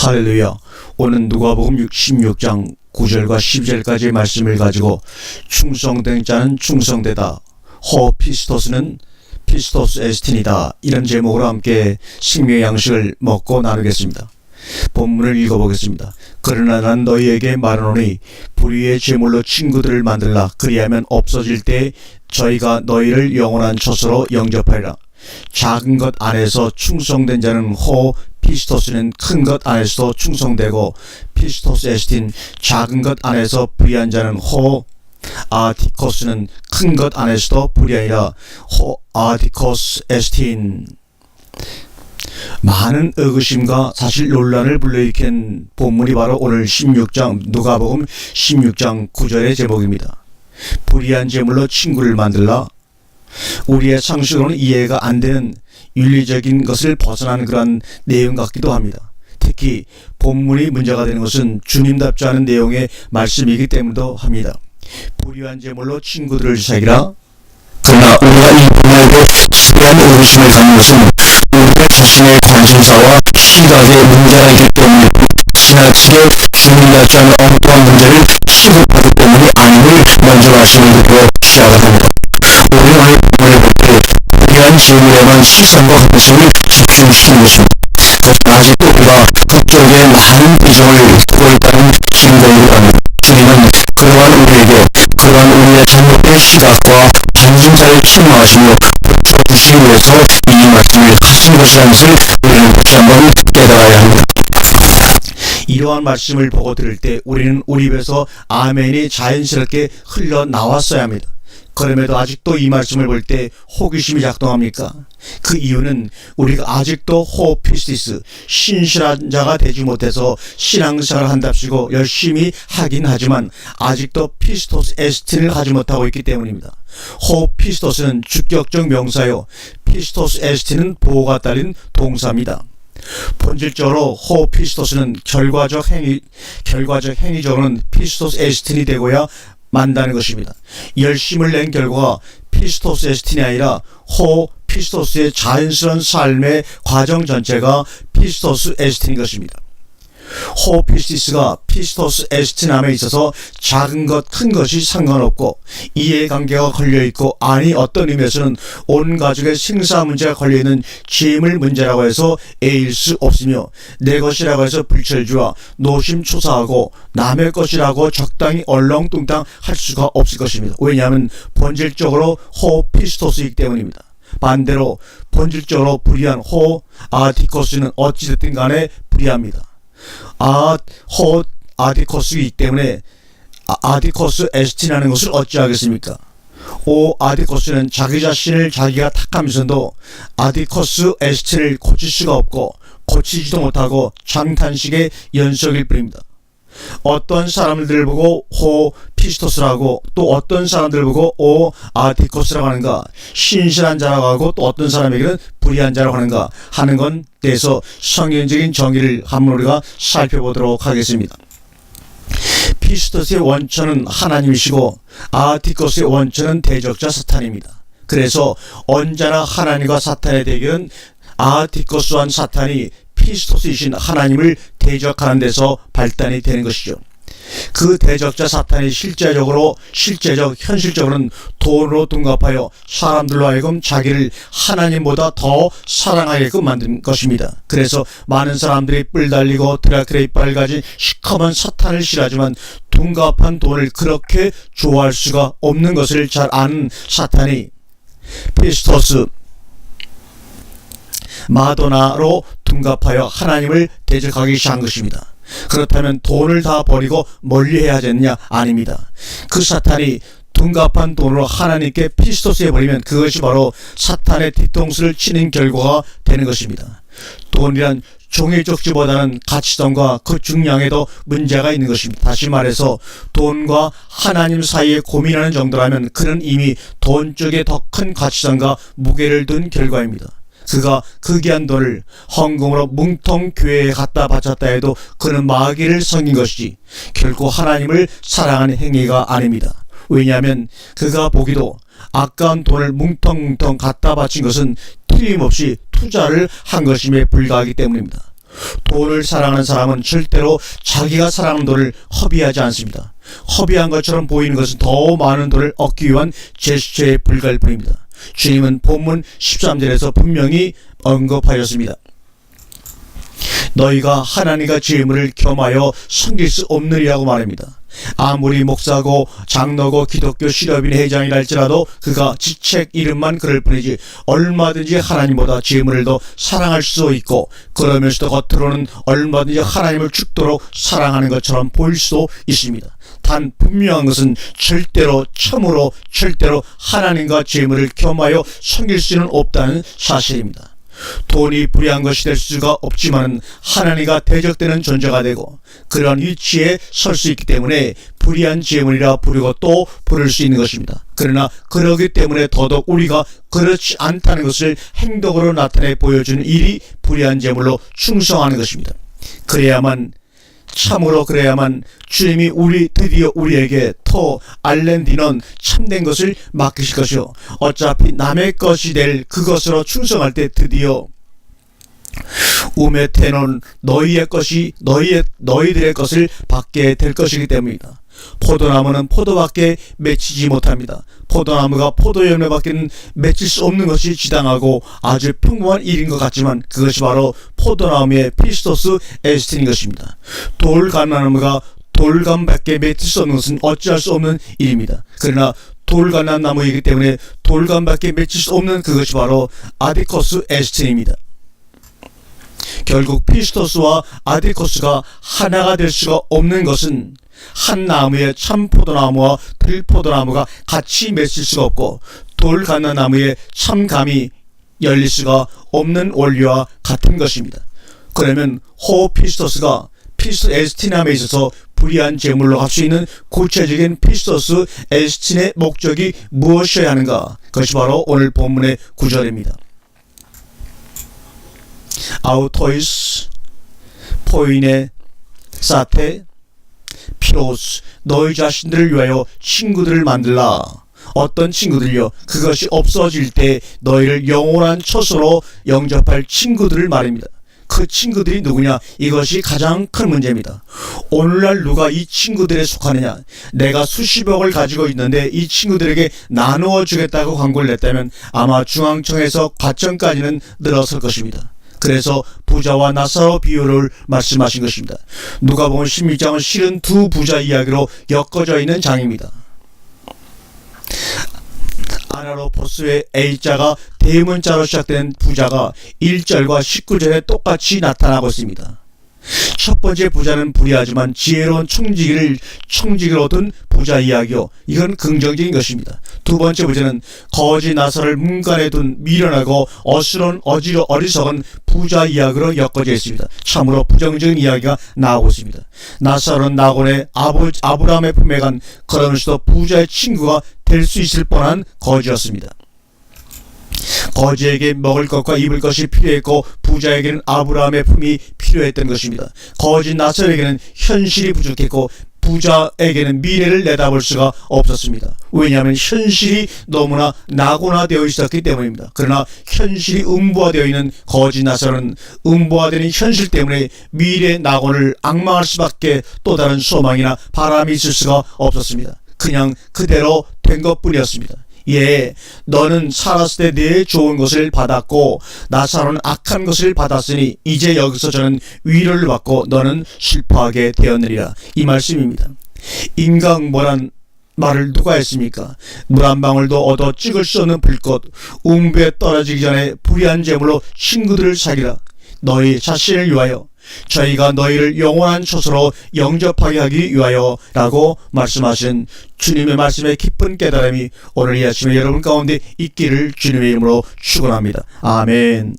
할렐루야. 오늘 누가복음 16장 9절과 10절까지의 말씀을 가지고 충성된 자는 충성되다, 피스토스는 피스토스 에스틴이다, 이런 제목으로 함께 생명의 양식을 먹고 나누겠습니다. 본문을 읽어보겠습니다. 그러나 난 너희에게 말하노니 불의의 제물로 친구들을 만들라. 그리하면 없어질 때 저희가 너희를 영원한 처소로 영접하리라. 작은 것 안에서 충성된 자는 피스토스는 큰 것 안에서도 충성되고, 피스토스 에스틴 작은 것 안에서 불의한 자는 아디코스는 큰 것 안에서도 불의하니라. 아디코스 에스틴. 많은 의구심과 사실 논란을 불러일으킨 본문이 바로 오늘 누가복음 16장 9절의 제목입니다. 불의한 제물로 친구를 만들라. 우리의 상식으로는 이해가 안 되는 윤리적인 것을 벗어난 그런 내용 같기도 합니다. 특히 본문이 문제가 되는 것은 주님답지 않은 내용의 말씀이기 때문도 합니다. 불의한 제물로 친구들을 사귀라. 그러나 우리가 이 분야에도 수많은 의구심을 갖는 것은 우리가 자신의 관심사와 시각에 문제가 있기 때문에 지나치게 주님답지 않은 엉뚱한 문제를 취급하기 때문이 아님을 먼저 말씀을 드리고 시작을 합니다. 우리는 오늘 본문을 볼 때 불의한 제물에만 시선과 관심을 집중시키는 것입니다. 아직도 우리가 그쪽에 많은 비중을 두고 있다는 증거이기도 합니다. 주님은 그러한 우리에게 그러한 우리의 잘못된 시각과 관심사를 책망하시며 고쳐주시기 위해서 이 말씀을 하신 것이라는 것을 우리는 다시 한번 깨달아야 합니다. 이러한 말씀을 보고 들을 때 우리는 우리 입에서 아멘이 자연스럽게 흘러나왔어야 합니다. 그럼에도 아직도 이 말씀을 볼 때 호기심이 작동합니까? 그 이유는 우리가 아직도 피스티스, 신실한 자가 되지 못해서 신앙생활을 한답시고 열심히 하긴 하지만 아직도 피스토스 에스틴을 하지 못하고 있기 때문입니다. 피스토스는 주격적 명사요, 피스토스 에스틴은 보호가 따른 동사입니다. 본질적으로 피스토스는 결과적 행위적으로는 피스토스 에스틴이 되고야 만다는 것입니다. 열심을 낸 결과가 피스토스 에스틴이 아니라 피스토스의 자연스러운 삶의 과정 전체가 피스토스 에스틴인 것입니다. 피스티스가 피스토스 에스틴함에 있어서 작은 것, 큰 것이 상관없고 이해관계가 걸려있고, 아니 어떤 의미에서는 온 가족의 생사 문제가 걸려있는 재물 문제라고 해서 애일 수 없으며, 내 것이라고 해서 불철주와 노심초사하고 남의 것이라고 적당히 얼렁뚱땅 할 수가 없을 것입니다. 왜냐하면 본질적으로 피스토스이기 때문입니다. 반대로 본질적으로 불의한 아디코스는 어찌됐든 간에 불의합니다. 아디코스이기 때문에 아디코스 에스틴하는 것을 어찌하겠습니까? 아디코스는 자기 자신을 자기가 탁하면서도 아디코스 에스틴을 고칠 수가 없고 고치지도 못하고 장탄식의 연속일 뿐입니다. 어떤 사람들 보고 피스토스라고, 또 어떤 사람들 보고 아디코스라고 하는가, 신실한 자라고 하고 또 어떤 사람에게는 불의한 자라고 하는가 하는 건 대해서 성경적인 정의를 한번 우리가 살펴보도록 하겠습니다. 피스토스의 원천은 하나님이시고 아디코스의 원천은 대적자 사탄입니다. 그래서 언제나 하나님과 사탄의 대결은 아디코스와 사탄이 피스토스이신 하나님을 대적하는 데서 발단이 되는 것이죠. 그 대적자 사탄이 현실적으로는 돈으로 둔갑하여 사람들로 하여금 자기를 하나님보다 더 사랑하게끔 만든 것입니다. 그래서 많은 사람들이 뿔 달리고 드라큘레 이빨을 가진 시커먼 사탄을 싫어하지만 둔갑한 돈을 그렇게 좋아할 수가 없는 것을 잘 아는 사탄이 피스토스, 마도나로 둔갑하여 하나님을 대적하기 시작한 것입니다. 그렇다면 돈을 다 버리고 멀리 해야 하겠느냐? 아닙니다. 그 사탄이 둔갑한 돈으로 하나님께 피스토스 해버리면 그것이 바로 사탄의 뒤통수를 치는 결과가 되는 것입니다. 돈이란 종의 쪽지보다는 가치성과 그 중량에도 문제가 있는 것입니다. 다시 말해서 돈과 하나님 사이에 고민하는 정도라면 그는 이미 돈 쪽에 더 큰 가치성과 무게를 둔 결과입니다. 그가 그 귀한 돈을 헌금으로 뭉텅 교회에 갖다 바쳤다 해도 그는 마귀를 섬긴 것이지 결코 하나님을 사랑하는 행위가 아닙니다. 왜냐하면 그가 보기도 아까운 돈을 뭉텅뭉텅 갖다 바친 것은 틀림없이 투자를 한 것임에 불과하기 때문입니다. 돈을 사랑하는 사람은 절대로 자기가 사랑하는 돈을 허비하지 않습니다. 허비한 것처럼 보이는 것은 더 많은 돈을 얻기 위한 제스처에 불과할 뿐입니다. 주님은 본문 13절에서 분명히 언급하였습니다. 너희가 하나님과 재물을 겸하여 섬길 수 없느니라고 말합니다. 아무리 목사고 장로고 기독교 실업인 회장이라 할지라도 그가 지책 이름만 그럴 뿐이지 얼마든지 하나님보다 재물을 더 사랑할 수 있고, 그러면서도 겉으로는 얼마든지 하나님을 죽도록 사랑하는 것처럼 보일 수도 있습니다. 단 분명한 것은 절대로 참으로 절대로 하나님과 재물을 겸하여 섬길 수는 없다는 사실입니다. 돈이 불의한 것이 될 수가 없지만 하나님과 대적되는 존재가 되고 그런 위치에 설 수 있기 때문에 불의한 재물이라 부르고 또 부를 수 있는 것입니다. 그러나 그러기 때문에 더더욱 우리가 그렇지 않다는 것을 행동으로 나타내 보여주는 일이 불의한 재물로 충성하는 것입니다. 참으로 그래야만 주님이 드디어 우리에게 알렌디는 참된 것을 맡기실 것이요, 어차피 남의 것이 될 그것으로 충성할 때 드디어 우메테는 너희들의 것을 받게 될 것이기 때문입니다. 포도나무는 포도밖에 맺히지 못합니다. 포도나무가 포도열매밖에 맺힐 수 없는 것이 지당하고 아주 평범한 일인 것 같지만 그것이 바로 포도나무의 피스토스 에스틴인 것입니다. 돌감나무가 돌감밖에 맺힐 수 없는 것은 어찌할 수 없는 일입니다. 그러나 돌감난 나무이기 때문에 돌감밖에 맺힐 수 없는 그것이 바로 아디코스 에스틴입니다. 결국 피스토스와 아디코스가 하나가 될 수가 없는 것은 한 나무에 참포도나무와 들포도나무가 같이 맺힐 수가 없고 돌갓나무에 참감이 열릴 수가 없는 원리와 같은 것입니다. 그러면 호피스토스가 피스토스 에스틴함에 있어서 불의한 제물로 할 수 있는 구체적인 피스토스 에스틴의 목적이 무엇이어야 하는가? 그것이 바로 오늘 본문의 구절입니다. 아우토이스 포인의 사테 피로스, 너희 자신들을 위하여 친구들을 만들라. 어떤 친구들요? 그것이 없어질 때 너희를 영원한 처소로 영접할 친구들을 말입니다. 그 친구들이 누구냐? 이것이 가장 큰 문제입니다. 오늘날 누가 이 친구들에 속하느냐? 내가 수십억을 가지고 있는데 이 친구들에게 나누어 주겠다고 광고를 냈다면 아마 중앙청에서 과천까지는 늘어설 것입니다. 그래서 부자와 나사로 비유를 말씀하신 것입니다. 누가복음 16장은 실은 두 부자 이야기로 엮어져 있는 장입니다. 아나로포스의 A자가 대문자로 시작된 부자가 1절과 19절에 똑같이 나타나고 있습니다. 첫 번째 부자는 불의하지만 지혜로운 청지기를 얻은 부자 이야기요, 이건 긍정적인 것입니다. 두 번째 부자는 거지 나사를 문간에 둔 미련하고 어리석은 부자 이야기로 엮어져 있습니다. 참으로 부정적인 이야기가 나오고 있습니다. 나사로는 나곤의 아브라함의 품에 간, 그러면서도 부자의 친구가 될 수 있을 뻔한 거지였습니다. 거지에게 먹을 것과 입을 것이 필요했고 부자에게는 아브라함의 품이 필요했던 것입니다. 거지 나사로에게는 현실이 부족했고 부자에게는 미래를 내다볼 수가 없었습니다. 왜냐하면 현실이 너무나 낙원화되어 있었기 때문입니다. 그러나 현실이 음부화되어 있는 거지 나사로는 음부화되는 현실 때문에 미래의 낙원을 앙망할 수밖에 또 다른 소망이나 바람이 있을 수가 없었습니다. 그냥 그대로 된 것뿐이었습니다. 예, 너는 살았을 때 내 좋은 것을 받았고 나사로는 악한 것을 받았으니 이제 여기서 저는 위로를 받고 너는 슬퍼하게 되었느니라, 이 말씀입니다. 인간응보란 말을 누가 했습니까? 물 한 방울도 얻어 찍을 수 없는 불꽃, 음부에 떨어지기 전에 불의한 제물로 친구들을 사귀라. 너희 자신을 위하여, 저희가 너희를 영원한 처소로 영접하게 하기 위하여 라고 말씀하신 주님의 말씀의 깊은 깨달음이 오늘 이 아침에 여러분 가운데 있기를 주님의 이름으로 축원합니다. 아멘.